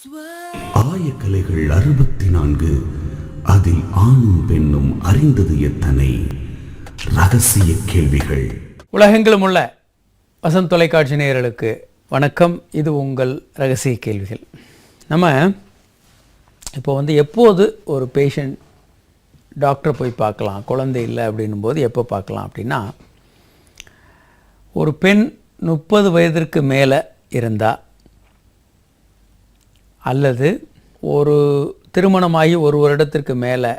ஆயக்கலைகள் 64 அதில் ஆணும் பெண்ணும் அறிந்தது எத்தனை ரகசிய கேள்விகள். உலகெங்கிலும் உள்ள வசந்த் தொலைக்காட்சி நேயர்களுக்கு வணக்கம். இது உங்கள் ரகசிய கேள்விகள். நம்ம இப்போ எப்போது ஒரு பேஷண்ட் டாக்டரை போய் பார்க்கலாம், குழந்தை இல்லை அப்படின்னும் போது எப்போ பார்க்கலாம் அப்படின்னா, ஒரு பெண் 30 வயதிற்கு மேலே இருந்தால் அல்லது ஒரு திருமணமாகி ஒரு வருடத்திற்கு மேலே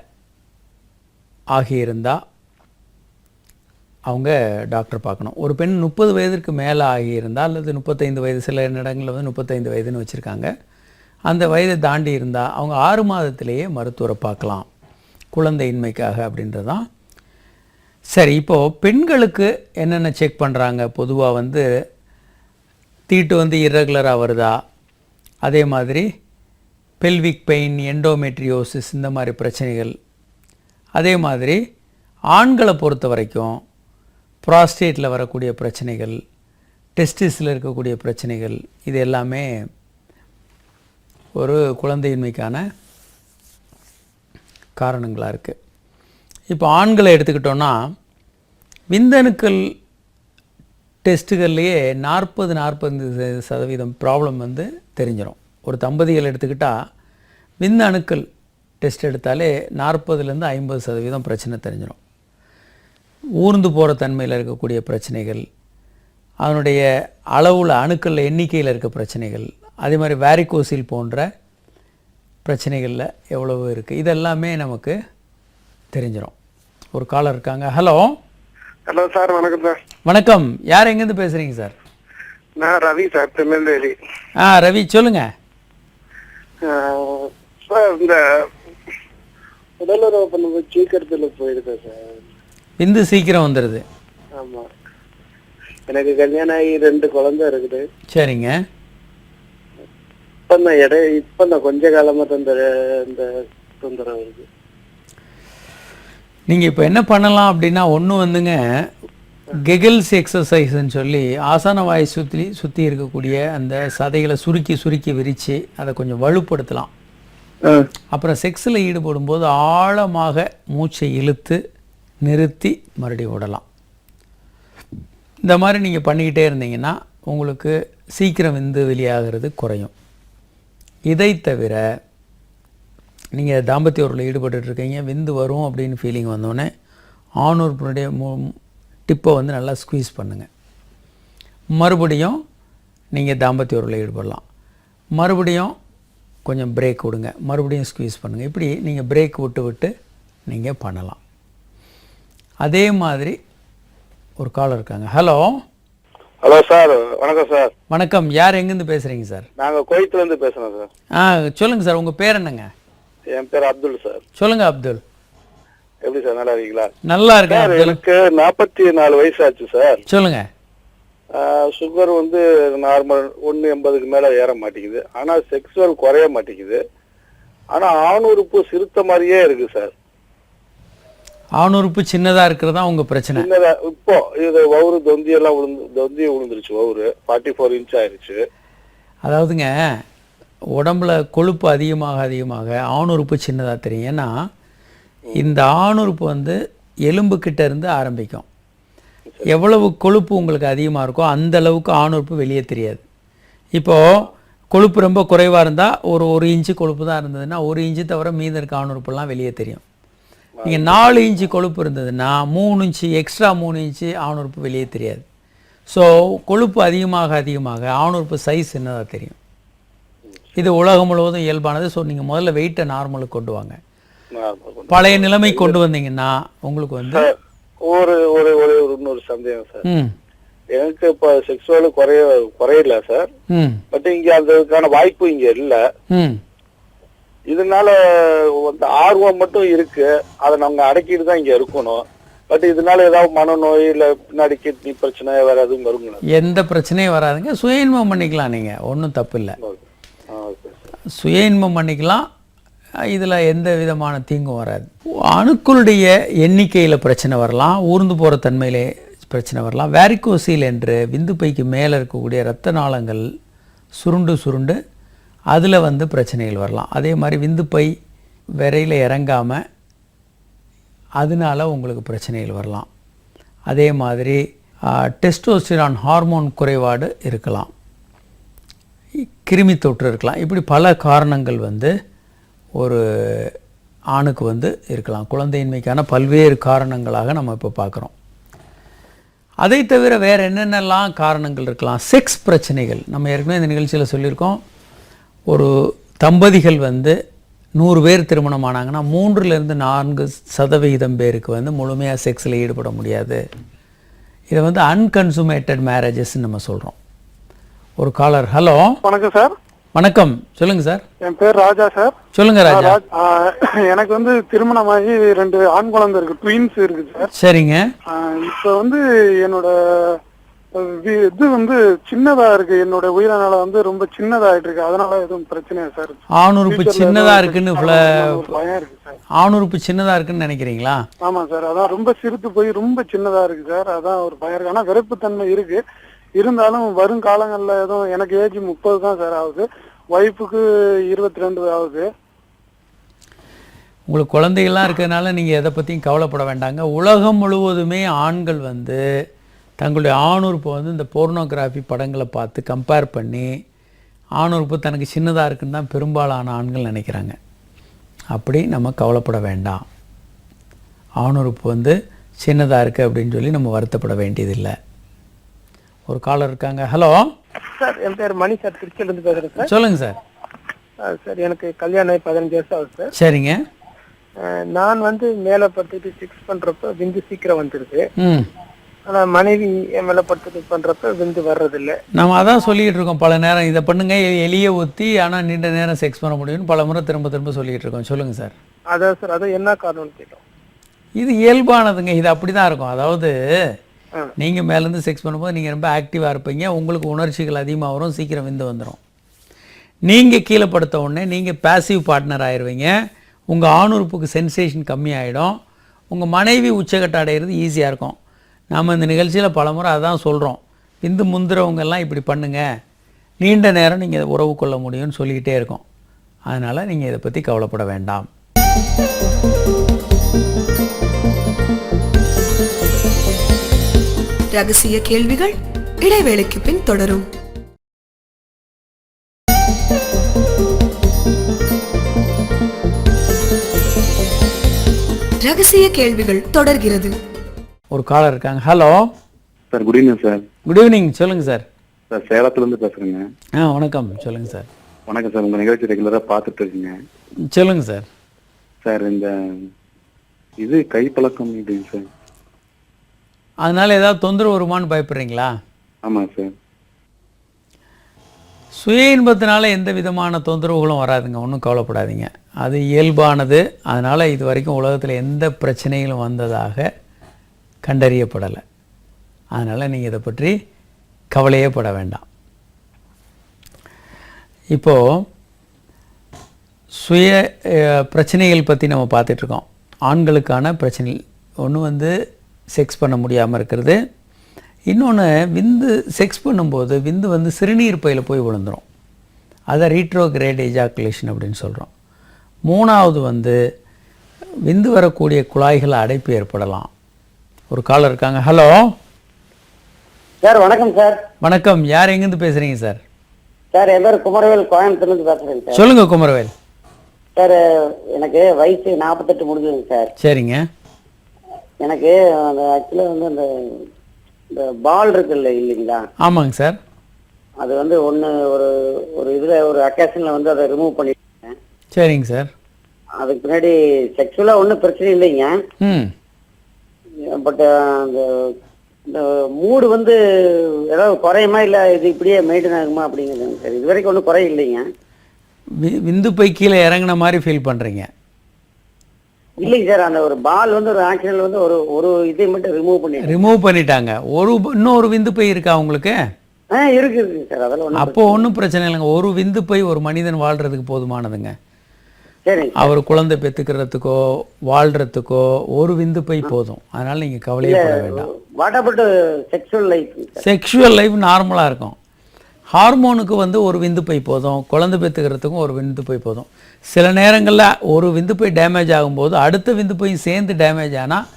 ஆகியிருந்தால் அவங்க டாக்டர் பார்க்கணும். ஒரு பெண் 30 வயதிற்கு மேலே ஆகியிருந்தால் அல்லது 35 வயது, சில இடங்களில் 35 வயதுன்னு வச்சுருக்காங்க, அந்த வயதை தாண்டி இருந்தால் அவங்க 6 மாதத்திலேயே மருத்துவரை பார்க்கலாம் குழந்தையின்மைக்காக அப்படின்றதான். சரி, இப்போது பெண்களுக்கு என்னென்ன செக் பண்ணுறாங்க? பொதுவாக தீட்டு இர்ரெகுலராக வருதா, அதே மாதிரி பெல்விக் பெயின், எண்டோமெட்ரியோசிஸ், இந்த மாதிரி பிரச்சனைகள். அதே மாதிரி ஆண்களை பொறுத்த வரைக்கும் ப்ராஸ்டேட்டில் வரக்கூடிய பிரச்சனைகள், டெஸ்டிஸில் இருக்கக்கூடிய பிரச்சனைகள், இது எல்லாமே ஒரு குழந்தையின்மைக்கான காரணங்களாக இருக்குது. இப்போ ஆண்களை எடுத்துக்கிட்டோன்னா, விந்தணுக்கள் டெஸ்ட்டுகள்லேயே 40-45% ப்ராப்ளம் தெரிஞ்சிடும். ஒரு தம்பதிகள் எடுத்துக்கிட்டால் விந்த அணுக்கள் டெஸ்ட் எடுத்தாலே 40-50% பிரச்சனை தெரிஞ்சிடும். ஊர்ந்து போகிற தன்மையில் இருக்கக்கூடிய பிரச்சனைகள், அதனுடைய அளவில் அணுக்களில் எண்ணிக்கையில் இருக்க பிரச்சனைகள், அதே மாதிரி வேரிகோசில் போன்ற பிரச்சனைகளில் எவ்வளவு இருக்குது, இதெல்லாமே நமக்கு தெரிஞ்சிடும். ஒரு காலர் இருக்காங்க. ஹலோ. ஹலோ சார், வணக்கம் சார். வணக்கம். யார் எங்கேருந்து பேசுகிறீங்க சார்? நான் ரவி சார், திருநெல்வேலி. ரவி, சொல்லுங்கள் சார். இந்த உடலுறவு பண்ணும்போது சீக்கிரத்தில் போயிருக்கேன் சார். விந்து சீக்கிரம் வந்துடுது? ஆமாம், எனக்கு கல்யாணம் ஆகி 2 குழந்தை இருக்குது. சரிங்க. இப்போ நான் கொஞ்ச காலமாக இந்த தொந்தரவு இருக்கு. நீங்கள் இப்போ என்ன பண்ணலாம் அப்படின்னா, ஒன்று கெகல்ஸ் எக்ஸசைஸ்ன்னு சொல்லி ஆசன வாய் சுற்றி இருக்கக்கூடிய அந்த சதைகளை சுருக்கி விரித்து அதை கொஞ்சம் வலுப்படுத்தலாம். அப்புறம் செக்ஸில் ஈடுபடும் போது ஆழமாக மூச்சை இழுத்து நிறுத்தி மறுபடியும் விடலாம். இந்த மாதிரி நீங்கள் பண்ணிக்கிட்டே இருந்தீங்கன்னா உங்களுக்கு சீக்கிரம் விந்து வெளியாகிறது குறையும். இதை தவிர நீங்கள் தாம்பத்திய உறவில் ஈடுபட்டுருக்கீங்க, விந்து வரும் அப்படின்னு ஃபீலிங் வந்தோடனே ஆணுறுப்பினுடைய டிப்பை நல்லா ஸ்குவீஸ் பண்ணுங்கள். மறுபடியும் நீங்கள் தாம்பத்திய உறவில் ஈடுபடலாம். மறுபடியும் கொஞ்சம் பிரேக் விடுங்க, மறுபடியும் ஸ்குவீஸ் பண்ணுங்கள். இப்படி நீங்கள் பிரேக் விட்டு நீங்கள் பண்ணலாம். அதே மாதிரி ஒரு காலர் இருக்காங்க. ஹலோ. ஹலோ சார், வணக்கம் சார். வணக்கம். யார் எங்கேருந்து பேசுகிறீங்க சார்? நாங்கள் கோயத்துலேருந்து பேசுகிறோம் சார். சொல்லுங்கள் சார், உங்கள் பேர் என்னங்க? என் பேர் அப்துல் சார். சொல்லுங்கள் அப்துல். எப்படி சார், நல்லா இருக்கீங்களா? நல்லா இருக்கேன். எனக்கு 44 வயசு ஆச்சு சார். சொல்லுங்கள். சுகர் நார்மல் 180க்கு மேலே ஏற மாட்டேங்குது. ஆனால் செக்ஸுவல் குறைய மாட்டேங்குது. ஆனால் ஆணுறுப்பு சிறுத்த மாதிரியே இருக்கு சார். ஆணுறுப்பு சின்னதாக இருக்கிறதா உங்கள் பிரச்சனை? சின்னதா இப்போ இது வவுறு தொந்தி விழுந்துருச்சு. வவுறு 44 இன்ச் ஆயிடுச்சு. அதாவதுங்க, உடம்புல கொழுப்பு அதிகமாக ஆணுறுப்பு சின்னதாக தெரியும். ஏன்னா இந்த ஆணுறுப்பு எலும்புக்கிட்ட இருந்து ஆரம்பிக்கும். எவ்வளவு கொழுப்பு உங்களுக்கு அதிகமாக இருக்கோ அந்த அளவுக்கு ஆணுறுப்பு வெளியே தெரியாது. இப்போது கொழுப்பு ரொம்ப குறைவாக இருந்தால் ஒரு இன்ச்சு கொழுப்பு தான் இருந்ததுன்னா 1 இன்ச்சு தவிர மீதி இருக்க ஆணுறுப்புலாம் வெளியே தெரியும். நீங்கள் 4 இன்ச்சு கொழுப்பு இருந்ததுன்னா 3 இன்ச்சு எக்ஸ்ட்ரா 3 இன்ச்சு ஆணுறுப்பு வெளியே தெரியாது. ஸோ கொழுப்பு அதிகமாக ஆணுறுப்பு சைஸ் சின்னதாக தெரியும். இது உலகம் முழுவதும் இயல்பானது. ஸோ நீங்கள் முதல்ல வெயிட்டை நார்மலுக்கு கொண்டு வாங்க. பழைய நிலைமை கொண்டு வந்தீங்கன்னா உங்களுக்கு ஒரு இன்னொரு சந்தேகம் சார். எனக்கு இப்போ செக்ஸுவல் குறையல சார். பட் இங்க அதுக்கான வாய்ப்பு இங்க இல்ல. இதனால ஆர்வம் மட்டும் இருக்கு. அதை நாங்க அடக்கிட்டு தான் இங்க இருக்கணும். பட் இதனால ஏதாவது மனநோய் இல்ல பின்னாடி கிட்னி பிரச்சனை வேற எதுவும் வருங்களா? எந்த பிரச்சனையும் வராதுங்க. சுய இன்பம் பண்ணிக்கலாம். நீங்க ஒன்றும் தப்பு இல்லை. சுய இன்பம் பண்ணிக்கலாம். இதில் எந்த விதமான தீங்கும் வராது. அணுக்களுடைய எண்ணிக்கையில் பிரச்சனை வரலாம், ஊர்ந்து போகிற தன்மையிலே பிரச்சனை வரலாம். வேரிகோசீல் என்று விந்து பைக்கு மேலே இருக்கக்கூடிய இரத்த நாளங்கள் சுருண்டு அதில் வந்து பிரச்சனைகள் வரலாம். அதே மாதிரி விந்துப்பை விரையில் இறங்காமல் அதனால உங்களுக்கு பிரச்சனைகள் வரலாம். அதே மாதிரி டெஸ்டோஸ்டிரான் ஹார்மோன் குறைபாடு இருக்கலாம், கிருமி தொற்று இருக்கலாம். இப்படி பல காரணங்கள் வந்து ஒரு ஆணுக்கு வந்து இருக்கலாம். குழந்தையின்மைக்கான பல்வேறு காரணங்களாக நம்ம இப்போ பார்க்குறோம். அதை தவிர வேறு என்னென்னலாம் காரணங்கள் இருக்கலாம்? செக்ஸ் பிரச்சனைகள். நம்ம ஏற்கனவே இந்த நிகழ்ச்சியில் சொல்லியிருக்கோம், ஒரு தம்பதிகள் வந்து 100 பேர் திருமணம் ஆனாங்கன்னா 3-4% பேருக்கு வந்து முழுமையாக செக்ஸில் ஈடுபட முடியாது. இதை வந்து அன்கன்சுமேட்டட் மேரேஜஸ்ன்னு நம்ம சொல்கிறோம். ஒரு காலர். ஹலோ, வணக்கம் சார். வணக்கம், சொல்லுங்கள் சார். என் பேர் ராஜா சார். சொல்லுங்கள் ராஜா. எனக்கு வந்து திருமணமாகி 2 ஆண் குழந்தை இருக்கு, ட்வின்ஸ் இருக்கு சார். சரிங்க. இப்போ வந்து என்னோட இது வந்து சின்னதா இருக்கு, என்னோட உயிரினால வந்து ரொம்ப சின்னதாயிட்டு இருக்கு. அதனால எதுவும் பிரச்சனையா சார்? ஆணுறுப்பு சின்னதா இருக்குன்னு பயம் இருக்கு சார். ஆணுறுப்பு சின்னதா இருக்குன்னு நினைக்கிறீங்களா? ஆமா சார், அதான் ரொம்ப சிறுத்து போய் ரொம்ப சின்னதா இருக்கு சார். அதான் ஒரு பயம் இருக்கு. ஆனா விரைப்புத்தன்மை இருக்கு. இருந்தாலும் வரும் காலங்கள்ல எதுவும், எனக்கு ஏஜ் 30 தான் சார் ஆகுது, ஒய்ஃபுக்கு 22 ஆகுது. உங்களுக்கு குழந்தைகள்லாம் இருக்கிறதுனால நீங்கள் எதை பற்றியும் கவலைப்பட வேண்டாங்க. உலகம் முழுவதுமே ஆண்கள் வந்து தங்களுடைய ஆணுறுப்பை வந்து இந்த போர்னோகிராஃபி படங்களை பார்த்து கம்பேர் பண்ணி ஆணுறுப்பு தனக்கு சின்னதாக இருக்குன்னு தான் பெரும்பாலான ஆண்கள் நினைக்கிறாங்க. அப்படி நம்ம கவலைப்பட வேண்டாம். ஆணுறுப்பு வந்து சின்னதாக இருக்குது அப்படின்னு சொல்லி நம்ம வருத்தப்பட வேண்டியதில்லை. ஒரு காலர் இருக்காங்க. ஹலோ சார், என் பேர் மணி சார், திருச்சியிலேருந்து பேசுகிறேன் சார். சொல்லுங்கள் சார். சார், எனக்கு கல்யாணம் ஆகி 15 வருஷம் ஆகுது சார். சரிங்க. நான் வந்து மேலே படுத்துட்டு ஃபிக்ஸ் பண்ணுறப்ப விந்து சீக்கிரம் வந்துடுது. ம். ஆனால் மனைவி என் மேலே படுத்துட்டு பண்ணுறப்ப விந்து வர்றதில்லை. நம்ம அதான் சொல்லிகிட்டு இருக்கோம் பல நேரம், இதை பண்ணுங்க எளிய ஊற்றி ஆனால் நீண்ட நேரம் செக்ஸ் பண்ண முடியும்னு பல முறை திரும்ப திரும்ப சொல்லிகிட்டு இருக்கோம். சொல்லுங்கள் சார். அதான் சார், அது என்ன காரணம்னு கேட்டோம். இது இயல்பானதுங்க, இது அப்படி தான் இருக்கும். அதாவது நீங்கள் மேலேருந்து செக்ஸ் பண்ணும்போது நீங்கள் ரொம்ப ஆக்டிவாக இருப்பீங்க, உங்களுக்கு உணர்ச்சிகள் அதிகமாக வரும், சீக்கிரம் விந்து வந்துடும். நீங்கள் கீழே படுத்த உடனே நீங்கள் பேசிவ் பார்ட்னர் ஆயிடுவீங்க, உங்கள் ஆணுறுப்புக்கு சென்சேஷன் கம்மியாயிடும், உங்கள் மனைவி உச்சக்கட்ட அடைகிறது ஈஸியாக இருக்கும். நாம் இந்த நிகழ்ச்சியில் பல முறை அதான் சொல்கிறோம், விந்து முந்திரவங்கெல்லாம் இப்படி பண்ணுங்கள், நீண்ட நேரம் நீங்கள் உறவு கொள்ள முடியும்னு சொல்லிக்கிட்டே இருக்கோம். அதனால் நீங்கள் இதை பற்றி கவலைப்பட வேண்டாம். ரகசிய கேள்விகள் இடைவேளைக்கு பின் தொடரும். ரகசிய கேள்விகள் தொடர்கிறது. ஒரு காலர் இருக்காங்க. Hello sir, good evening sir. Good evening, சொல்லுங்கள் சார். சார், சேலத்துலேருந்து பேசுகிறேங்க. வணக்கம், சொல்லுங்கள் சார். வணக்கம் சார், உங்கள் நிகழ்ச்சி ரெகுலராக பார்த்துட்டு இருக்கீங்க. சொல்லுங்கள் சார். சார், இந்த இது கைப்பழக்கம் இதுங்க சார், அதனால் ஏதாவது தொந்தரவு வருமானு பயப்படுறீங்களா? ஆமாம் சார். சுய இன்பத்தினால எந்த விதமான தொந்தரவுகளும் வராதுங்க, ஒன்றும் கவலைப்படாதீங்க, அது இயல்பானது. அதனால் இது வரைக்கும் உலகத்தில் எந்த பிரச்சனைகளும் வந்ததாக கண்டறியப்படலை. அதனால் நீங்கள் இதை பற்றி கவலையே பட வேண்டாம். இப்போது சுய பிரச்சனைகள் பற்றி நம்ம பார்த்துட்ருக்கோம். ஆண்களுக்கான பிரச்சனை ஒன்று வந்து செக்ஸ் பண்ண முடியாமல் இருக்கிறது, இன்னொன்று விந்து செக்ஸ் பண்ணும்போது விந்து வந்து சிறுநீர் பையில் போய் விழுந்துடும், அதை ரீட்ரோகிரேட் எஜாக்குலேஷன் அப்படின்னு சொல்கிறோம். மூணாவது வந்து விந்து வரக்கூடிய குழாய்கள் அடைப்பு ஏற்படலாம். ஒரு காலர் இருக்காங்க. ஹலோ சார், வணக்கம் சார். வணக்கம், யார் எங்கேருந்து பேசுகிறீங்க சார்? சார், என் பேர் குமரவேல், கோயம்புத்தூர்லேருந்து பேசுகிறேங்க சார். சொல்லுங்கள் குமரவேல். சார், எனக்கு வயசு 48 முடிஞ்சுதுங்க சார். சரிங்க. எனக்கு அந்த ஆக்சுவலாக வந்து அந்த இந்த பால் இருக்குல்ல இல்லைங்களா? ஆமாங்க சார். அது வந்து ஒரு ஒரு இதில் ஒரு அக்கேஷனில் வந்து அதை ரிமூவ் பண்ணிட்டேன். சரிங்க சார். அதுக்கு பின்னாடி செக்ஷுவலாக ஒன்றும் பிரச்சனை இல்லைங்க. பட் அந்த இந்த மூடு வந்து ஏதாவது குறையுமா இல்லை இது இப்படியே மெயின்டைன் ஆகுமா அப்படிங்கிறது சார். இது வரைக்கும் ஒன்றும் குறை இல்லைங்க. விந்து பை கீழே இறங்கின மாதிரி ஃபீல் பண்ணுறீங்க? இல்லைங்க சார், அந்த ஒரு பால் வந்து ஒரு ஆக்சிடென்ட் வந்து ஒரு இதை மட்டும் ரிமூவ் பண்ணிட்டாங்க. இன்னொரு விந்து பை இருக்கா உங்களுக்கு? இருக்குங்க சார், அதெல்லாம் அப்போ ஒன்றும் பிரச்சனை இல்லைங்க. ஒரு விந்து பை ஒரு மனிதன் வாழ்றதுக்கு போதுமானதுங்க. சரி, அவர் குழந்தை பெற்றுக்கிறதுக்கோ வாழ்றதுக்கோ ஒரு விந்து பை போதும். அதனால நீங்கள் கவலையே பட வேண்டாம். What about sexual life? Sexual life நார்மலாக இருக்கும். ஹார்மோனுக்கு வந்து ஒரு விந்துப்பை போதும், குழந்தை பெற்றுக்கிறதுக்கும் ஒரு விந்துப்பை போதும். சில நேரங்களில் ஒரு விந்துப்பை டேமேஜ் ஆகும்போது அடுத்த விந்துப்பையும் சேர்ந்து டேமேஜ் ஆனால்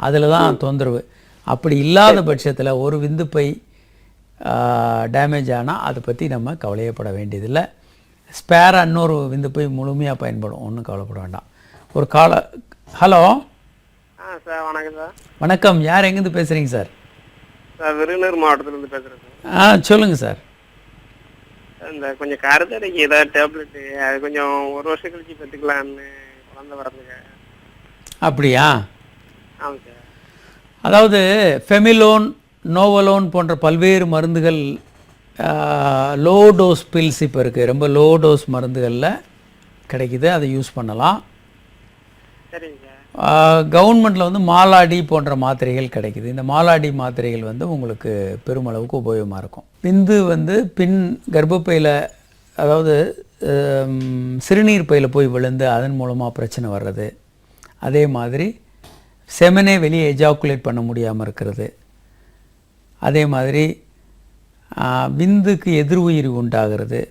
அதில் தான் தொந்தரவு. அப்படி இல்லாத பட்சத்தில் ஒரு விந்துப்பை டேமேஜ் ஆனால் அதை பற்றி நம்ம கவலையப்பட வேண்டியதில்லை. ஸ்பேராக இன்னொரு விந்துப்பை முழுமையாக பயன்படும், ஒன்றும் கவலைப்பட வேண்டாம். ஒரு ஹலோ சார் வணக்கம் சார். வணக்கம், யார் எங்கேருந்து பேசுகிறீங்க சார்? சார் விருதுநகர் மாவட்டத்துலேருந்து பேசுகிறேன் சார். சொல்லுங்கள் சார். இந்த கொஞ்சம் கருத்தடைக்கு ஏதாவது டேப்லெட்டு அது கொஞ்சம் 1 வருஷம் கழிச்சு பெற்றுக்கலான்னு குழந்தை வரதுங்க. அப்படியா? ஆமாம் சார். அதாவது ஃபெமிலோன், நோவலோன் போன்ற பல்வேறு மருந்துகள், லோ டோஸ் பில்ஸ் இப்போ இருக்குது, ரொம்ப லோ டோஸ் மருந்துகளில் கிடைக்குது, அதை யூஸ் பண்ணலாம். சரிங்க சார். கவர்மெண்ட்டில் வந்து மாலாடி போன்ற மாத்திரைகள் கிடைக்குது. இந்த மாலாடி மாத்திரைகள் வந்து உங்களுக்கு பெருமளவுக்கு உபயோகமாக இருக்கும். விந்து வந்து கர்ப்பப்பையில், அதாவது சிறுநீர் பையில் போய் விழுந்து அதன் மூலமாக பிரச்சனை வர்றது, அதே மாதிரி செமனே வெளியே எஜாக்குலேட் பண்ண முடியாமல் இருக்கிறது, அதே மாதிரி விந்துக்கு எதிர்உயிர் உண்டாகிறது,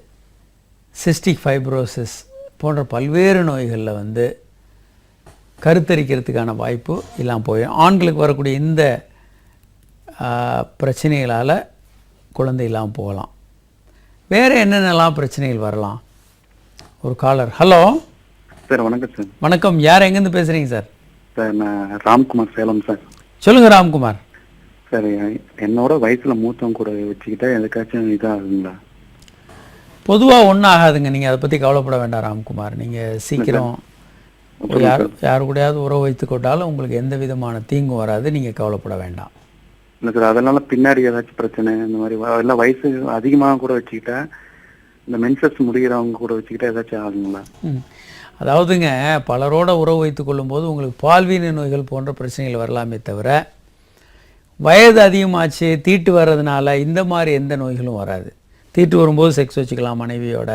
சிஸ்டிக் ஃபைப்ரோசிஸ் போன்ற பல்வேறு நோய்களில் வந்து கருத்தரிக்கிறதுக்கான வாய்ப்பு இல்லாமல் போயிடும். ஆண்களுக்கு வரக்கூடிய இந்த பிரச்சனைகளால் குழந்தை இல்லாமல் போகலாம். வேறு என்னென்னலாம் பிரச்சனைகள் வரலாம்? ஒரு காலர். Hello sir. வணக்கம் சார். வணக்கம், யார் எங்கேருந்து பேசுகிறீங்க சார்? சார் நான் ராம்குமார், சேலம் சார். சொல்லுங்கள் ராம்குமார். சார் என்னோட வயசில் மூத்தவங்க கூட வச்சுக்கிட்டா எதுக்காச்சும் இதாகுங்களா? பொதுவாக ஒன்றும் ஆகாதுங்க, நீங்கள் அதை பற்றி கவலைப்பட வேண்டாம் ராம்குமார். நீங்கள் சீக்கிரம் யாரு கூடயாவது உறவு வைத்து கொண்டாலும் உங்களுக்கு எந்த விதமான தீங்கும் வராது, நீங்கள் கவலைப்பட வேண்டாம். இல்லை சார், அதனால பின்னாடி ஏதாச்சும் பிரச்சனை இந்த மாதிரி எல்லாம் வயசு அதிகமாக கூட வச்சுக்கிட்டா, இந்த மென்சஸ் முடிகிறவங்க கூட வச்சுக்கிட்டா ஏதாச்சும் ஆகுங்களா? அதாவதுங்க, பலரோட உறவு வைத்து கொள்ளும்போது உங்களுக்கு பால்வீன நோய்கள் போன்ற பிரச்சனைகள் வரலாமே தவிர, வயது அதிகமாச்சு தீட்டு வர்றதுனால இந்த மாதிரி எந்த நோய்களும் வராது. தீட்டு வரும்போது செக்ஸ் வச்சுக்கலாம் மனைவியோட.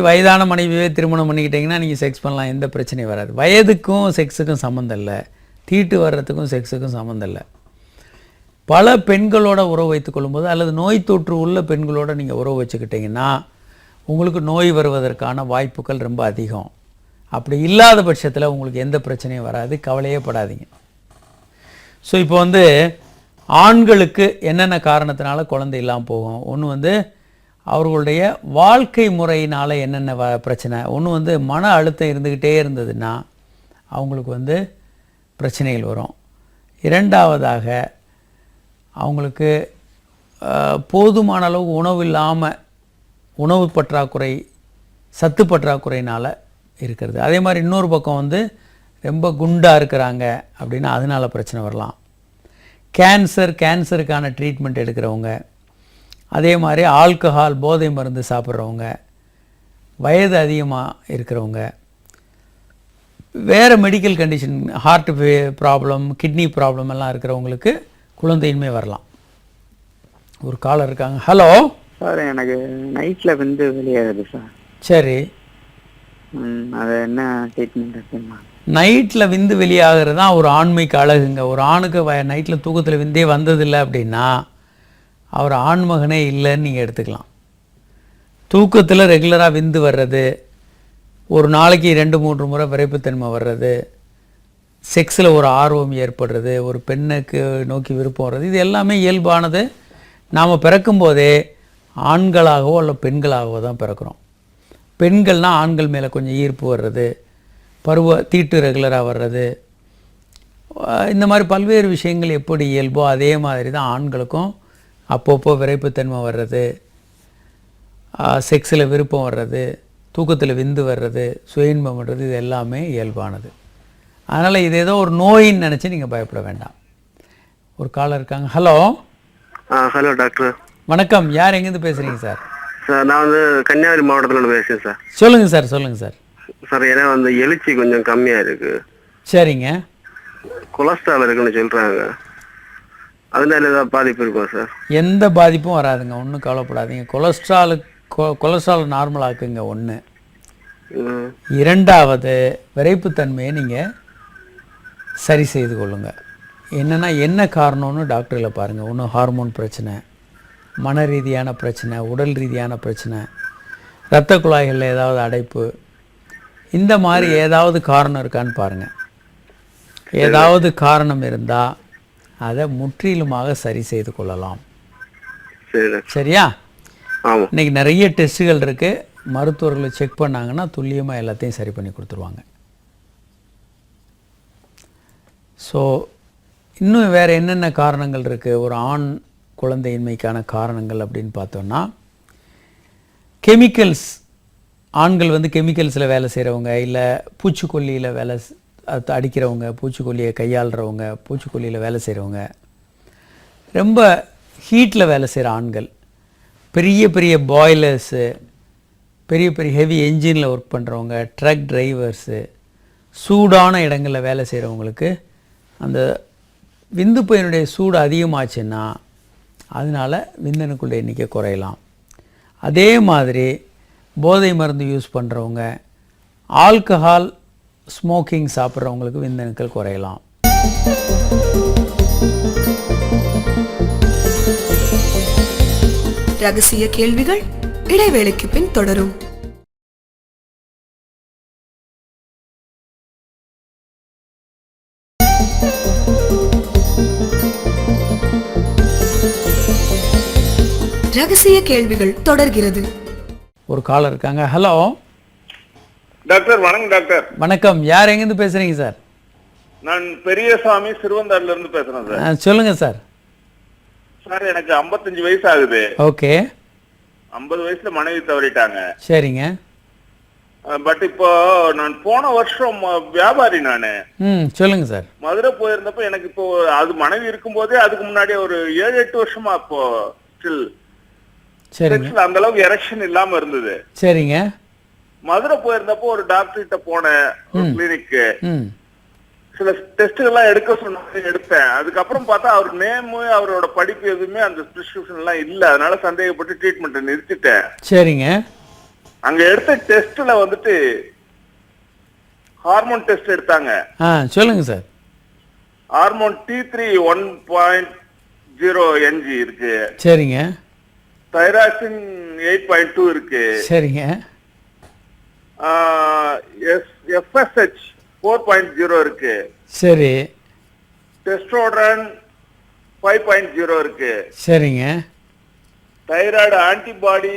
வயதான மனைவியே திருமணம் பண்ணிக்கிட்டிங்கன்னா நீங்கள் செக்ஸ் பண்ணலாம், எந்த பிரச்சனையும் வராது. வயதுக்கும் செக்ஸுக்கும் சம்மந்தம் இல்லை, தீட்டு வர்றதுக்கும் செக்ஸுக்கும் சம்மந்தம் இல்லை. பல பெண்களோட உறவு வைத்து கொள்ளும்போது அல்லது நோய் தொற்று உள்ள பெண்களோட நீங்கள் உறவு வச்சுக்கிட்டிங்கன்னா உங்களுக்கு நோய் வருவதற்கான வாய்ப்புகள் ரொம்ப அதிகம். அப்படி இல்லாத பட்சத்தில் உங்களுக்கு எந்த பிரச்சனையும் வராது, கவலையே படாதீங்க. ஸோ இப்போ வந்து ஆண்களுக்கு என்னென்ன காரணத்தினால குழந்தை இல்லாமல் போகும்? ஒன்று வந்து அவர்களுடைய வாழ்க்கை முறையினால் என்னென்ன பிரச்சனை. ஒன்று வந்து மன அழுத்தம் இருந்துக்கிட்டே இருந்ததுன்னா அவங்களுக்கு வந்து பிரச்சனைகள் வரும். இரண்டாவதாக அவங்களுக்கு போதுமான அளவு உணவு இல்லாமல், உணவு பற்றாக்குறை, சத்து பற்றாக்குறையினால் இருக்கிறது. அதே மாதிரி இன்னொரு பக்கம் வந்து ரொம்ப குண்டாக இருக்கிறாங்க அப்படின்னா அதனால் பிரச்சனை வரலாம். கேன்சருக்கான ட்ரீட்மெண்ட் எடுக்கிறவங்க, அதே மாதிரி ஆல்கஹால் போதை மருந்து சாப்பிட்றவங்க, வயது அதிகமாக இருக்கிறவங்க, வேறு medical condition, heart problem, kidney problem எல்லாம் இருக்கிறவங்களுக்கு குழந்தையின்மை வரலாம். ஒரு காலர் இருக்காங்க. Hello sir. எனக்கு நைட்டில் வந்து வெளியாகுது சார். சரி, அது என்ன ட்ரீட்மெண்ட் இருக்குமா? நைட்டில் விந்து வெளியாகிறது தான் ஒரு ஆண்மைக்கு அழகுங்க. ஒரு ஆணுக்கு நைட்டில் தூக்கத்தில் விந்தே வந்ததில்லை அப்படின்னா அவர் ஆண்மகனே இல்லைன்னு நீங்கள் எடுத்துக்கலாம். தூக்கத்தில் ரெகுலராக விந்து வர்றது, ஒரு நாளைக்கு 2-3 முறை விரைப்புத்தன்மை வர்றது, செக்ஸில் ஒரு ஆர்வம் ஏற்படுறது, ஒரு பெண்ணுக்கு நோக்கி விருப்பம் வர்றது, இது எல்லாமே இயல்பானது. நாம் பிறக்கும்போதே ஆண்களாகவோ அல்ல பெண்களாகவோ தான் பிறக்கிறோம். பெண்கள்னால் ஆண்கள் மேலே கொஞ்சம் ஈர்ப்பு வர்றது, தீட்டு ரெகுலராக வர்றது, இந்த மாதிரி பல்வேறு விஷயங்கள் எப்படி இயல்போ அதே மாதிரி தான் ஆண்களுக்கும் அப்பப்போ விரைப்புத்தன்மை வர்றது, செக்ஸில் விருப்பம் வர்றது, தூக்கத்தில் விந்து வர்றது, சுயன்பம் வர்றது, இது எல்லாமே இயல்பானது. அதனால் இது ஏதோ ஒரு நோயின்னு நினச்சி நீங்கள் பயப்பட வேண்டாம். ஒரு காலர் இருக்காங்க. Hello hello doctor. வணக்கம், யார் எங்கேருந்து பேசுகிறீங்க சார்? சார் நான் வந்து கன்னியாகுமரி மாவட்டத்தில் பேசுகிறேன் சார். சொல்லுங்கள் சார். சொல்லுங்கள் சார். சார் ஏன்னா வந்து எழுச்சி கொஞ்சம் கம்மியாக இருக்குது. சரிங்க. கொலஸ்ட்ரால் இருக்குன்னு சொல்கிறாங்க, அதனால ஏதாவது பாதிப்பு இருக்கும் சார்? எந்த பாதிப்பும் வராதுங்க, ஒன்றும் கவலைப்படாதீங்க. கொலஸ்ட்ரால் நார்மல் ஆக்குங்க ஒன்று. இரண்டாவது, விரைப்புத்தன்மையை நீங்கள் சரி செய்து கொள்ளுங்கள். என்னென்னா என்ன காரணம்னு டாக்டரில் பாருங்கள். ஒன்று ஹார்மோன் பிரச்சனை, மன ரீதியான பிரச்சனை, உடல் ரீதியான பிரச்சனை, இரத்த குழாய்களில் ஏதாவது அடைப்பு, இந்த மாதிரி ஏதாவது காரணம் இருக்கான்னு பாருங்கள். ஏதாவது காரணம் இருந்தால் அதை முற்றிலுமாக சரி செய்து கொள்ளலாம். சரியா? இன்னைக்கு நிறைய டெஸ்ட்டுகள் இருக்குது. மருத்துவர்களை செக் பண்ணாங்கன்னா துல்லியமாக எல்லாத்தையும் சரி பண்ணி கொடுத்துருவாங்க. ஸோ இன்னும் வேறு என்னென்ன காரணங்கள் இருக்குது ஒரு ஆண் குழந்தையின்மைக்கான காரணங்கள் அப்படின்னு பார்த்தோன்னா, கெமிக்கல்ஸ். ஆண்கள் வந்து கெமிக்கல்ஸில் வேலை செய்கிறவங்க, இல்லை பூச்சிக்கொல்லியில் வேலை அடிக்கிறவங்க, பூச்சிக்கொல்லியை கையாளுறவங்க, பூச்சிக்கொல்லியில் வேலை செய்கிறவங்க, ரொம்ப ஹீட்டில் வேலை செய்கிற ஆண்கள், பெரிய பெரிய பாய்லர்ஸு, பெரிய பெரிய ஹெவி என்ஜினில் ஒர்க் பண்ணுறவங்க, ட்ரக் டிரைவர்ஸு, சூடான இடங்களில் வேலை செய்கிறவங்களுக்கு அந்த விந்து பையனுடைய சூடு அதிகமாச்சுன்னா அதனால் விந்தணுக்களுடைய எண்ணிக்கை குறையலாம். அதே மாதிரி போதை மருந்து யூஸ் பண்ணுறவங்க, ஆல்கஹால், ஸ்மோக்கிங் சாப்பிட்றவங்களுக்கு விந்தணுக்கள் குறையலாம். ரகசிய கேள்விகள் இடைவேளைக்கு பின் தொடரும். ரகசிய கேள்விகள் தொடர்கிறது. ஒரு காலர் இருக்காங்க. Hello doctor. வணக்கம் டாக்டர். வணக்கம். யார் எங்கேருந்து பேசுகிறீங்க சார்? நான் பெரியசாமி சிறுவந்தாடுல இருந்து பேசுறேன் சார். சொல்லுங்கள் சார். சார் எனக்கு 55 வயசு ஆகுது. ஓகே. 50 வயசுல மனைவி தவறிட்டாங்க. சரிங்க. பட் இப்போ நான் போன வருஷம் வியாபாரி நானு. சொல்லுங்க சார். மதுரை போயிருந்தப்ப எனக்கு இப்போ அது மனைவி இருக்கும் போதே அதுக்கு முன்னாடி ஒரு 7-8 வருஷமா இப்போ ஸ்டில் அந்த அளவுக்கு எரெக்ஷன் இல்லாம இருந்தது. சரிங்க. மதுரை போயிருந்தப்போ ஒரு டாக்டர் கிட்ட போனேன், கிளினிக்கு. சில டெஸ்ட் எல்லாம் எடுக்க சொன்னாங்க, எடுத்தேன். அதுக்கப்புறம் பார்த்தா அவர் நேம், அவரோட படிப்பு எதுவுமே அந்த பிரிஸ்கிரிப்ஷன் எல்லாம் இல்ல. அதனால சந்தேகப்பட்டு ட்ரீட்மெண்ட் நிறுத்திட்டேன். சரிங்க. அங்க எடுத்த டெஸ்ட்ல வந்துட்டு ஹார்மோன் டெஸ்ட் எடுத்தாங்க. சொல்லுங்க சார். ஹார்மோன் T3 1.0 ng இருக்கு. சரிங்க. தைராக்சின் 8.2 இருக்கு. சரிங்க. FSH 4.0 இருக்கு. சரி. டெஸ்டோஸ்டெரான் 5.0 இருக்கு. சரிங்க. தைராய்டு ஆன்டிபாடி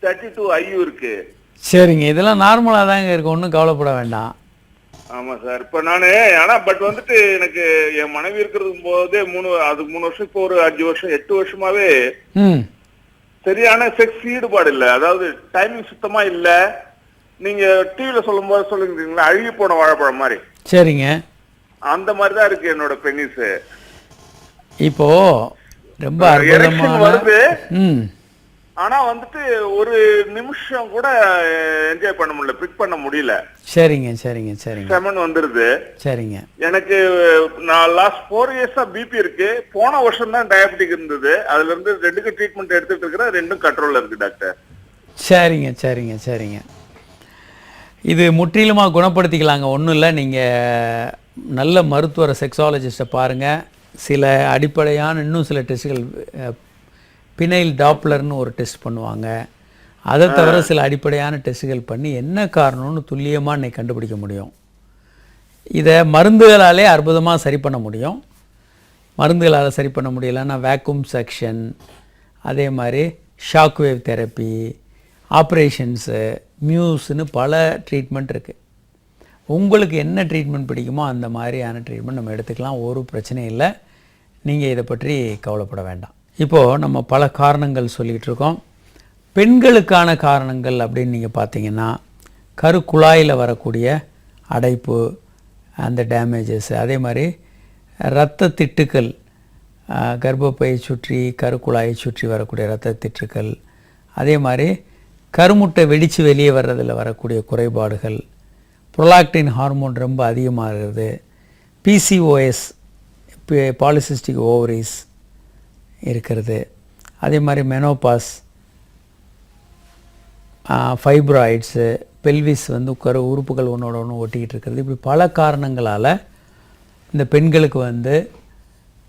32 IU இருக்கு. சரிங்க. இதெல்லாம் நார்மலாக தாங்க இருக்கு, ஒன்றும் கவலைப்பட வேண்டாம். ஆமா சார். இப்ப நானு ஆனா பட் வந்துட்டு எனக்கு என் மனைவி இருக்கிறதுக்கு போதே 3 வருஷம், இப்போ ஒரு 5 வருஷம் 8 வருஷமாவே சரியான செக்ஸ் ஈடுபாடு இல்ல. அதாவது டைமிங் சுத்தமா இல்ல. நீங்க டிவில சொல்லும் போது சொல்லுங்களா, அழுகி போன வாழைப்பழம் மாதிரி. சரிங்க. அந்த மாதிரி தான் இருக்கு என்னோட பெனிஸ். இப்போ ரொம்ப அற்புதமான வருது. ஆனா வந்துட்டு ஒரு நிமிஷம் கூட என்ஜாய் பண்ண முடியல, பிக் பண்ண முடியல. சரிங்க. சரிங்க. சரிங்க. செமன் வந்துருது. சரிங்க. எனக்கு நான் லாஸ்ட் 4 இயர்ஸா பிபி இருக்கு. போன வருஷம் தான் டயபெட்டிக் இருந்தது. அதுல இருந்து 2க்கு ட்ரீட்மெண்ட் எடுத்துட்டு இருக்கிறேன். 2ம் கண்ட்ரோல்ல இருக்கு டாக்டர். சரிங்க. சரிங்க. சரிங்க. இது முற்றிலுமாக குணப்படுத்திக்கலாங்க. ஒன்றும் இல்லை. நீங்கள் நல்ல மருத்துவரை, செக்ஸாலஜிஸ்ட்டை பாருங்கள். சில அடிப்படையான இன்னும் சில டெஸ்ட்டுகள், பினைல் டாப்லர்னு ஒரு டெஸ்ட் பண்ணுவாங்க. அதை தவிர சில அடிப்படையான டெஸ்ட்டுகள் பண்ணி என்ன காரணம்னு துல்லியமாக இன்னைக்கு கண்டுபிடிக்க முடியும். இதை மருந்துகளாலே அற்புதமாக சரி பண்ண முடியும். மருந்துகளால் சரி பண்ண முடியலைன்னா வேக்யூம் செக்ஷன், அதே மாதிரி ஷாக் வேவ் தெரப்பி, ஆப்ரேஷன்ஸு, மியூஸ்னு பல ட்ரீட்மெண்ட் இருக்குது. உங்களுக்கு என்ன ட்ரீட்மெண்ட் பிடிக்குமோ அந்த மாதிரியான ட்ரீட்மெண்ட் நம்ம எடுத்துக்கலாம். ஒரு பிரச்சனையும் இல்லை. நீங்கள் இதை பற்றி கவலைப்பட வேண்டாம். இப்போது நம்ம பல காரணங்கள் சொல்லிகிட்டு இருக்கோம். பெண்களுக்கான காரணங்கள் அப்படின்னு நீங்கள் பார்த்தீங்கன்னா, கருக்குழாயில் வரக்கூடிய அடைப்பு, அந்த டேமேஜஸ், அதே மாதிரி இரத்த திட்டுக்கள், கர்ப்பப்பையை சுற்றி கருக்குழாயை சுற்றி வரக்கூடிய இரத்த திட்டுக்கள், அதே மாதிரி கருமுட்டை வெடித்து வெளியே வர்றதில் வரக்கூடிய குறைபாடுகள், ப்ரொலாக்டின் ஹார்மோன் ரொம்ப அதிகமாகிறது, PCOS, பாலிசிஸ்டிக் ஓவரிஸ் இருக்கிறது, அதே மாதிரி மெனோபாஸ், ஃபைப்ராய்ட்ஸு, பெல்விஸ் வந்து உறுப்புகள் ஒன்றோட ஒன்று ஒட்டிக்கிட்டு இருக்கிறது. இப்படி பல காரணங்களால் இந்த பெண்களுக்கு வந்து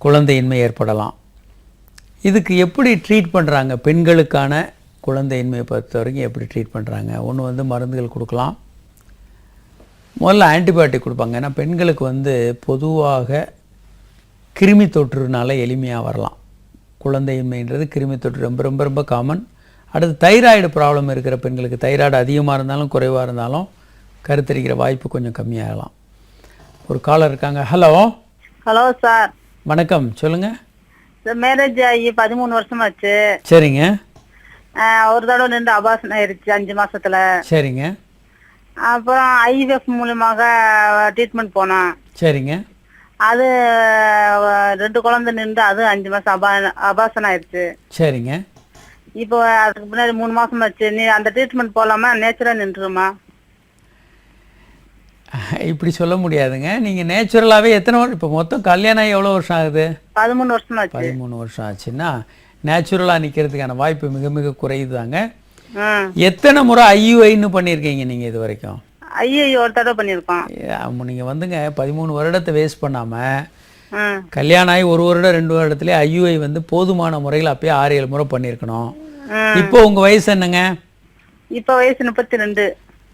குழந்தையின்மை ஏற்படலாம். இதுக்கு எப்படி ட்ரீட் பண்ணுறாங்க? பெண்களுக்கான குழந்தையின்மையை பொறுத்த வரைக்கும் எப்படி ட்ரீட் பண்ணுறாங்க? ஒன்று வந்து மருந்துகள் கொடுக்கலாம், முதல்ல ஆன்டிபயோட்டிக் கொடுப்பாங்க. ஏன்னா பெண்களுக்கு வந்து பொதுவாக கிருமி தொற்றுனால எளிமையாக வரலாம். குழந்தையின்மைன்றது கிருமி தொற்று ரொம்ப ரொம்ப ரொம்ப காமன். அடுத்து தைராய்டு ப்ராப்ளம் இருக்கிற பெண்களுக்கு, தைராய்டு அதிகமாக இருந்தாலும் குறைவாக இருந்தாலும் கருத்தரிக்கிற வாய்ப்பு கொஞ்சம் கம்மியாகலாம். ஒரு காலர் இருக்காங்க. ஹலோ. Hello sir. வணக்கம், சொல்லுங்கள். சார் மேரேஜ் ஆகி 13 வருஷமாச்சு. சரிங்க. ஒரு தடவை நின்று அபாசன் ஆயிடுச்சு 5 மாசத்துல. சரிங்க. அப்புறம் ஐவிஎஃப் மூலமாக ட்ரீட்மெண்ட் போனோம். சரிங்க. அது 2 குழந்தை நின்று அது 5 மாசம் அபாசன் ஆயிடுச்சு. சரிங்க. இப்போ அதுக்கு முன்னாடி 3 மாசம் ஆச்சு. நீ அந்த ட்ரீட்மெண்ட் போலாமா, நேச்சுரா நின்றுமா? இப்படி சொல்ல முடியாதுங்க. நீங்கள் நேச்சுரலாகவே எத்தனை வருஷம், இப்போ மொத்தம் கல்யாணம் ஆகி எவ்வளோ வருஷம் ஆகுது? 13 வருஷம் ஆச்சு. 13 வருஷம் ஆச்சுன்னா நேச்சுரலாக நிற்கிறதுக்கான வாய்ப்பு மிக மிக குறையுதாங்க. எத்தனை முறை ஐயுஐன்னு பண்ணியிருக்கீங்க நீங்கள் இது வரைக்கும்? ஐயோ, ஒரு தடவை பண்ணியிருக்கோம். நீங்கள் வந்துங்க 13 வருடத்தை வேஸ்ட் பண்ணாமல் கல்யாணம் ஆகி 1 வருடம் 2 வருடத்துலேயே ஐயுஐ வந்து போதுமான முறையில் அப்பயே 6-7 முறை பண்ணியிருக்கணும். இப்போ உங்கள் வயசு என்னங்க? இப்போ வயசு 32.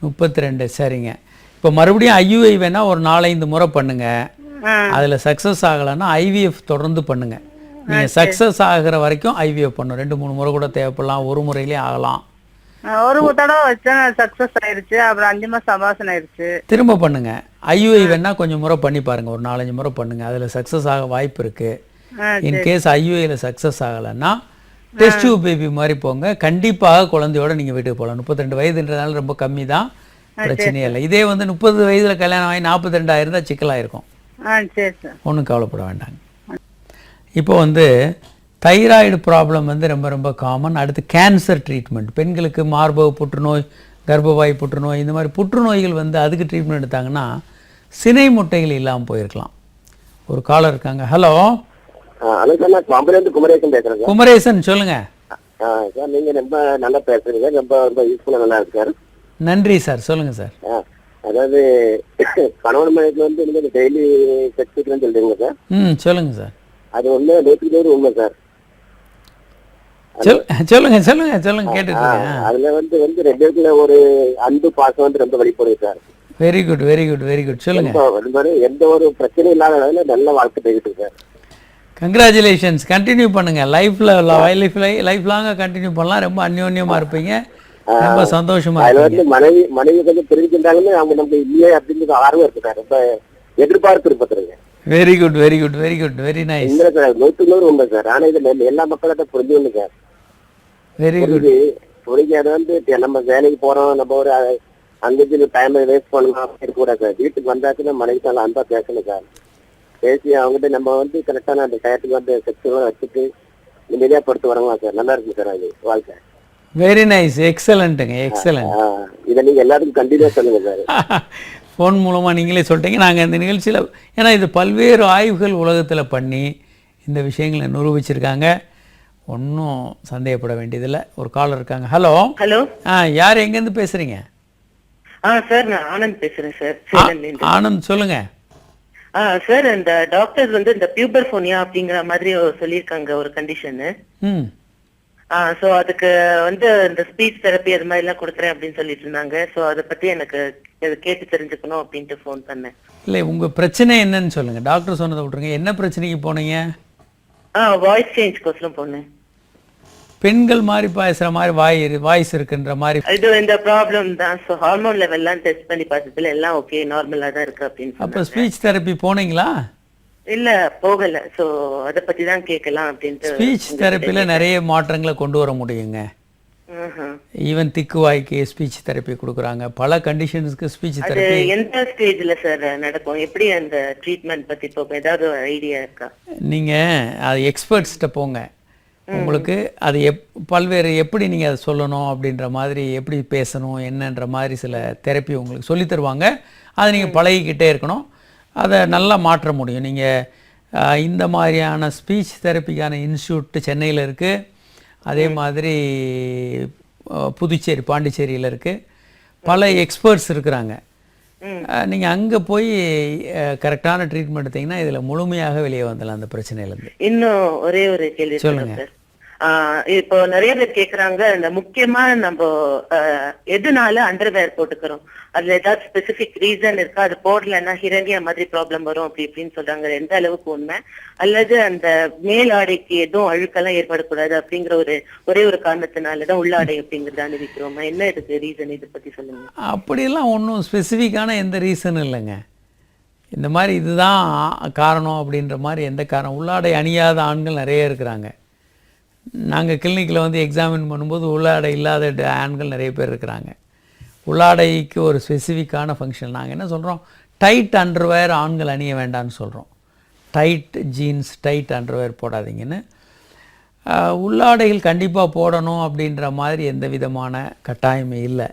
32. சரிங்க. இப்போ மறுபடியும் ஐயுஐ வேணால் ஒரு 4-5 முறை பண்ணுங்க. அதில் சக்ஸஸ் ஆகலைன்னா ஐவிஎஃப் தொடர்ந்து பண்ணுங்க. நீங்கள் சக்ஸஸ் ஆகிற வரைக்கும் ஐவிஎஃப் பண்ணும். 2-3 முறை கூட தேவைப்படலாம், ஒரு முறையிலே ஆகலாம். ஒரு தடவை வச்சா சக்ஸஸ் ஆயிடுச்சு, அப்புறம் 5 மாசம் அபாசன் ஆயிடுச்சு. திரும்ப பண்ணுங்க. ஐயுஐ வேணா கொஞ்சம் முறை பண்ணி பாருங்க, ஒரு 4-5 முறை பண்ணுங்க. அதில் சக்ஸஸ் ஆக வாய்ப்பு இருக்கு. இன்கேஸ் ஐயுஐல சக்ஸஸ் ஆகலைன்னா டெஸ்ட் டியூப் பேபி மாதிரி போங்க. கண்டிப்பாக குழந்தையோட நீங்கள் வீட்டுக்கு போகலாம். 32 வயதுன்றதுனால ரொம்ப கம்மி தான், பிரச்சனையே இல்லை. இதே வந்து 30 வயதில் கல்யாணம் ஆகி 42 ஆயிருந்தால் சிக்கலாயிருக்கும். ஒன்றும் கவலைப்பட வேண்டாங்க. இப்போ வந்து தைராய்டு ப்ராப்ளம் வந்து ரொம்ப ரொம்ப காமன். அடுத்து கேன்சர் ட்ரீட்மெண்ட், பெண்களுக்கு மார்பக புற்றுநோய், கர்ப்பவாய் புற்றுநோய், இந்த மாதிரி புற்றுநோய்கள் வந்து அதுக்கு ட்ரீட்மெண்ட் எடுத்தாங்கன்னா சினை முட்டைகள் இல்லாமல் போயிருக்கலாம். ஒரு காலர் இருக்காங்க. ஹலோ. குமரேசன் பேசுறேன். குமரேசன் சொல்லுங்க. சார் நீங்க ரொம்ப நல்லா பேசுறீங்க, ரொம்ப ரொம்ப யூஸ்ஃபுல்லா நல்லா இருக்கு சார். நன்றி சார். சொல்லுங்க சார். அதாவது கணவன் மனைவிக்கு வந்து நீங்க டெய்லி செக்ஸ் சொல்றீங்க சார். சொல்லுங்க சார். அது வந்து 100% உண்மை சார். சொல்லுங்க சொல்லுங்க சொல்லுங்க கேட்டுட்டு. அதுல வந்து 2 பேருக்குள்ள ஒரு அன்பு பாசம் வந்து ரொம்ப வெளிப்படுது sir. Very good very good very good. சொல்லுங்க. எந்த ஒரு பிரச்சனையும் இல்லாத நல்ல வாழ்க்கை போயிட்டு சார். கங்க்ராச்சுலேஷன்ஸ். கண்டினியூ பண்ணுங்க. லைஃப் லாங்கா கண்டினியூ பண்ணலாம். ரொம்ப அந்யோன்யமா இருப்பீங்க, ரொம்ப சந்தோஷமா இருப்பீங்க. மனைவி கொஞ்சம் தெரிஞ்சுக்கிட்டாங்கன்னு அவங்க நம்ம இல்லையே அப்படின்னு ஆர்வம் இருக்கு சார். ரொம்ப எதிர்பார்ப்பு இருப்பதுங்க. Very good very good very good very nice. 100% உண்மை சார். ஆனா இது எல்லா மக்கள்கிட்ட புரிஞ்சுக்கணும் சார். Very good. புரிஞ்சு அதை வந்து நம்ம வேலைக்கு போறோம், நம்ம ஒரு 5 டைம் வேஸ்ட் பண்ணலாம் இருக்கக்கூடாது சார். வீட்டுக்கு வந்தாச்சுன்னா மனைவி நல்லா அன்பா பேசணும் சார். பேசி அவங்ககிட்ட நம்ம வந்து கரெக்டான அந்த டயத்துக்கு வந்து செக்ஸுவலாக வச்சுட்டு நிம்மதியா படுத்து வரலாம் சார். நல்லா இருக்கு சார் அது வாழ்க்கை. Very nice. எக்ஸலண்ட்டுங்க, எக்ஸலண்ட். இதை நீங்க எல்லாத்துக்கும் கண்டிப்பா சொல்லுங்க சார். ஃபோன் மூலமாக நீங்களே சொல்லிட்டீங்க. நாங்கள் இந்த நிகழ்ச்சியில், ஏன்னா இது பல்வேறு ஆய்வுகள் உலகத்தில் பண்ணி இந்த விஷயங்களை நிரூபிச்சிருக்காங்க. ஒன்றும் சந்தேகப்பட வேண்டியதில்லை. ஒரு காலர் இருக்காங்க. ஹலோ. ஹலோ. யார் எங்கேருந்து பேசுறீங்க? சார் நான் ஆனந்த் பேசுறேன் சார். ஆனந்த் சொல்லுங்க. சார் இந்த டாக்டர் வந்து இந்த பியூபர்ஃபோனியா அப்படிங்கிற மாதிரி சொல்லியிருக்காங்க ஒரு கண்டிஷனு. ஸோ அதுக்கு வந்து இந்த ஸ்பீச் தெரப்பி அது மாதிரி எல்லாம் கொடுக்குறேன் அப்படின்னு சொல்லிட்டு இருந்தாங்க. ஸோ அதை பத்தி எனக்கு கேட்டு தெரிஞ்சுக்கணும் அப்படின்ட்டு ஃபோன் பண்ணேன். இல்லை, உங்க பிரச்சனை என்னன்னு சொல்லுங்க. டாக்டர் சொன்னதை விட்டுருங்க. என்ன பிரச்சனைக்கு போனீங்க? வாய்ஸ் சேஞ்ச்க்கோசரம் போனேன். பெண்கள் மாதிரி பேசுற மாதிரி வாய்ஸ் இருக்குன்ற மாதிரி இது இந்த ப்ராப்ளம் தான். ஸோ ஹார்மோன் லெவல்லாம் டெஸ்ட் பண்ணி பார்த்ததுல எல்லாம் ஓகே, நார்மலா தான் இருக்கு அப்படின்னு. அப்போ ஸ்பீச் தெரப்பி போனீங்களா? இல்ல போகல. சோ அத பத்தி தான் கேட்கலாம் அப்படினு. ஸ்பீச் தெரப்பில நிறைய மாற்றங்களை கொண்டு வர முடியுங்க. ஈவன் திக்குவாய்க்கு ஸ்பீச் தெரப்பி கொடுக்குறாங்க. பல கண்டிஷன்ஸ்க்கு ஸ்பீச் தெரப்பி. எந்த ஸ்டேஜ்ல சார் நடக்கும்? எப்படி அந்த ட்ரீட்மெண்ட் பத்தி போக ஏதாவது ஐடியா இருக்கா? நீங்க அது எக்ஸ்பர்ட்ஸ்கிட்ட போங்க. உங்களுக்கு அது பல்வேறு எப்படி நீங்கள் அதை சொல்லணும் அப்படின்ற மாதிரி, எப்படி பேசணும் என்னன்ற மாதிரி சில தெரப்பி உங்களுக்கு சொல்லி தருவாங்க. அதை நீங்கள் பழகிக்கிட்டே இருக்கணும். அதை நல்லா மாற்ற முடியும். நீங்கள் இந்த மாதிரியான ஸ்பீச் தெரப்பிக்கான இன்ஸ்டியூட் சென்னையில் இருக்குது. அதே மாதிரி புதுச்சேரி பாண்டிச்சேரியில் இருக்குது. பல எக்ஸ்பர்ட்ஸ் இருக்கிறாங்க. நீங்கள் அங்கே போய் கரெக்டான ட்ரீட்மெண்ட் எடுத்தீங்கன்னா இதில் முழுமையாக வெளியே வந்துடலாம் அந்த பிரச்சனையிலேருந்து. இன்னும் ஒரே ஒரு கேள்வி சொல்லுங்க. இப்போ நிறைய பேர் கேக்குறாங்க, இந்த முக்கியமா நம்ம எதுனால அண்டர்வேர் போட்டுக்கிறோம், அதுல ஏதாவது ஸ்பெசிபிக் ரீசன் இருக்கா, அது போடலன்னா ஹிரண்யா மாதிரி ப்ராப்ளம் வரும் அப்படி இப்படின்னு சொல்றாங்க. எந்த அளவுக்கு உண்மை, அல்லது அந்த மேல் ஆடைக்கு எதுவும் அழுக்கெல்லாம் ஏற்படக்கூடாது அப்படிங்கிற ஒரே ஒரு காரணத்தினாலதான் உள்ளாடை அப்படிங்கறத அனுபவிக்கிறோமா, என்ன இதுக்கு ரீசன், இதை பத்தி சொல்லுங்க. அப்படியெல்லாம் ஒன்றும் ஸ்பெசிஃபிக்கான எந்த ரீசனும் இல்லைங்க. இந்த மாதிரி இதுதான் காரணம் அப்படின்ற மாதிரி எந்த காரணம், உள்ளாடை அணியாத ஆண்கள் நிறைய இருக்கிறாங்க. நாங்கள் கிளினிக்கில் வந்து எக்ஸாமின் பண்ணும்போது உள்ளாடை இல்லாத ஆண்கள் நிறைய பேர் இருக்கிறாங்க. உள்ளாடைக்கு ஒரு ஸ்பெசிஃபிக்கான ஃபங்க்ஷன். நாங்கள் என்ன சொல்கிறோம், டைட் அண்டர்வேர் ஆண்கள் அணிய வேண்டாம்னு சொல்கிறோம். டைட் ஜீன்ஸ், டைட் அண்டர்வேர் போடாதீங்கன்னு. உள்ளாடைகள் கண்டிப்பாக போடணும் அப்படின்ற மாதிரி எந்த விதமான கட்டாயமே இல்லை.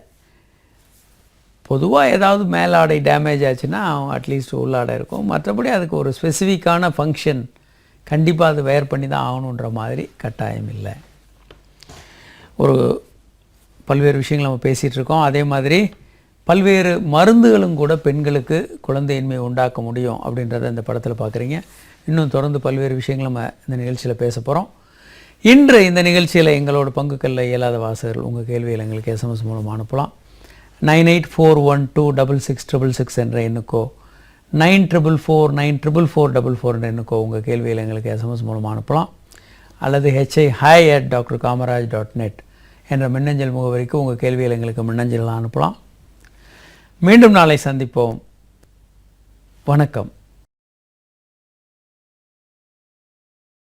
பொதுவாக ஏதாவது மேலாடை டேமேஜ் ஆச்சுன்னா அட்லீஸ்ட் உள்ளாடை இருக்கும். மற்றபடி அதுக்கு ஒரு ஸ்பெசிஃபிக்கான ஃபங்க்ஷன் கண்டிப்பாக அது வேர் பண்ணி தான் ஆகணுன்ற மாதிரி கட்டாயம் இல்லை. ஒரு பல்வேறு விஷயங்கள் நம்ம பேசிகிட்டு இருக்கோம். அதே மாதிரி பல்வேறு மருந்துகளும் கூட பெண்களுக்கு குழந்தையின்மை உண்டாக்க முடியும் அப்படின்றத இந்த படத்தில் பார்க்குறீங்க. இன்னும் தொடர்ந்து பல்வேறு விஷயங்கள் நம்ம இந்த நிகழ்ச்சியில் பேச போகிறோம். இன்று இந்த நிகழ்ச்சியில் எங்களோட பங்குக்கல்ல இயலாத வாசகர்கள் உங்கள் கேள்வியில் எங்களுக்கு SMS மூலமாக அனுப்பலாம். 9841266666 என்ற எண்ணுக்கோ 94494444 என்ற எண்ணுக்கோ உங்கள் கேள்வியில் எங்களுக்கு SMS மூலமாக அனுப்பலாம். அல்லது hi@drkamaraj.net என்ற மின்னஞ்சல் முகவரிக்கு உங்கள் கேள்வியில் எங்களுக்கு மின்னஞ்சலாம் அனுப்பலாம். மீண்டும் நாளை சந்திப்போம். வணக்கம்.